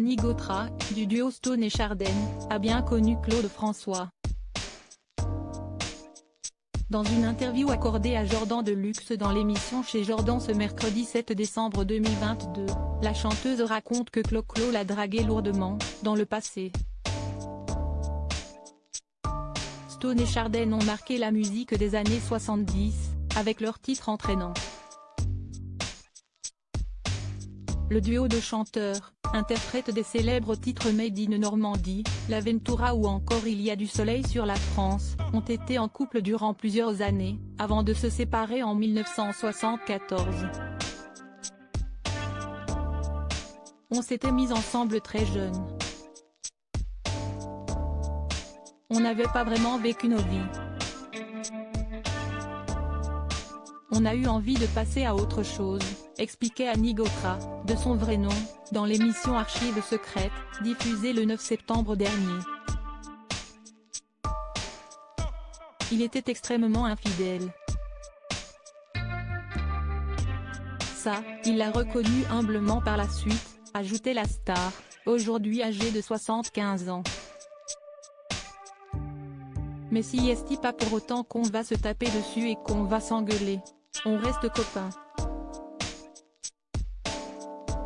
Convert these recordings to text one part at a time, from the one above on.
Annie Gautra, du duo Stone et Chardenne, a bien connu Claude François. Dans une interview accordée à Jordan Deluxe dans l'émission Chez Jordan ce mercredi 7 décembre 2022, la chanteuse raconte que Clo-Clo l'a draguée lourdement, dans le passé. Stone et Chardenne ont marqué la musique des années 70, avec leurs titres entraînants. Le duo de chanteurs, interprète des célèbres titres Made in Normandie, L'Aventura ou encore Il y a du soleil sur la France, ont été en couple durant plusieurs années, avant de se séparer en 1974. On s'était mis ensemble très jeunes. On n'avait pas vraiment vécu nos vies. On a eu envie de passer à autre chose, expliquait Annie Gautra, de son vrai nom, dans l'émission Archives secrètes, diffusée le 9 septembre dernier. Il était extrêmement infidèle. Ça, il l'a reconnu humblement par la suite, ajoutait la star, aujourd'hui âgée de 75 ans. Mais si est-il pas pour autant qu'on va se taper dessus et qu'on va s'engueuler. On reste copains.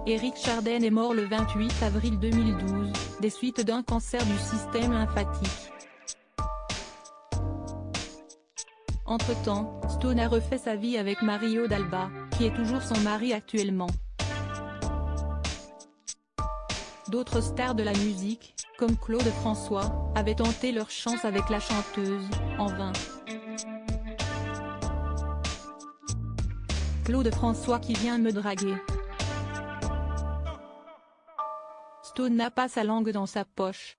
Éric Chardenne est mort le 28 avril 2012, des suites d'un cancer du système lymphatique. Entre-temps, Stone a refait sa vie avec Mario Dalba, qui est toujours son mari actuellement. D'autres stars de la musique, comme Claude François, avaient tenté leur chance avec la chanteuse, en vain. Claude François qui vient me draguer. Stone n'a pas sa langue dans sa poche.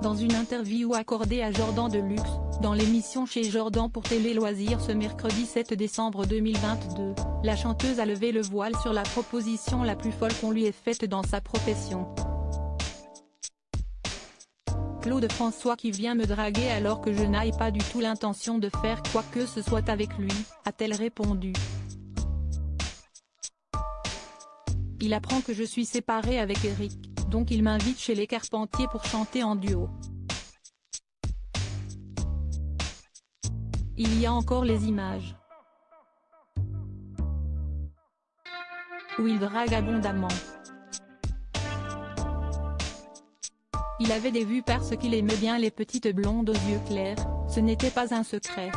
Dans une interview accordée à Jordan Deluxe, dans l'émission Chez Jordan pour Télé Loisirs ce mercredi 7 décembre 2022, la chanteuse a levé le voile sur la proposition la plus folle qu'on lui ait faite dans sa profession. Claude François qui vient me draguer alors que je n'aille pas du tout l'intention de faire quoi que ce soit avec lui, a-t-elle répondu. Il apprend que je suis séparée avec Éric, donc il m'invite chez les Carpentiers pour chanter en duo. Il y a encore les images où il drague abondamment. Il avait des vues parce qu'il aimait bien les petites blondes aux yeux clairs, ce n'était pas un secret.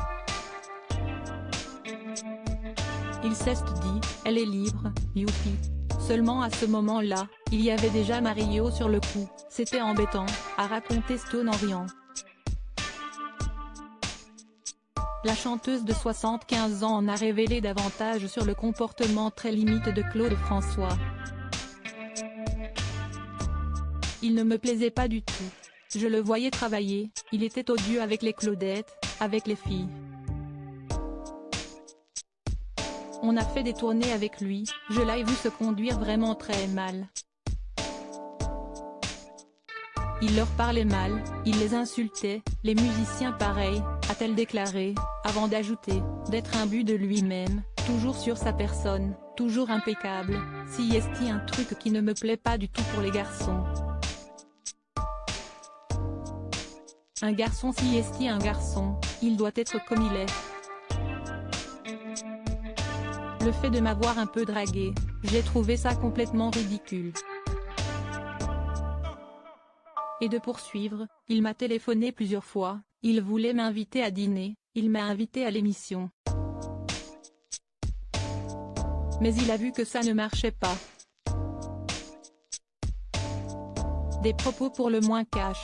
Il s'est dit, elle est libre, youpi. Seulement à ce moment-là, il y avait déjà Mario sur le coup, c'était embêtant, a raconté Stone en riant. La chanteuse de 75 ans en a révélé davantage sur le comportement très limite de Claude François. Il ne me plaisait pas du tout. Je le voyais travailler, il était odieux avec les Claudettes, avec les filles. On a fait des tournées avec lui, je l'ai vu se conduire vraiment très mal. Il leur parlait mal, il les insultait, les musiciens pareil, a-t-elle déclaré, avant d'ajouter, d'être imbu de lui-même, toujours sur sa personne, toujours impeccable, si est-il un truc qui ne me plaît pas du tout pour les garçons. Un garçon si est-il un garçon, il doit être comme il est. Le fait de m'avoir un peu dragué, j'ai trouvé ça complètement ridicule. Et de poursuivre, il m'a téléphoné plusieurs fois, il voulait m'inviter à dîner, il m'a invité à l'émission. Mais il a vu que ça ne marchait pas. Des propos pour le moins cash.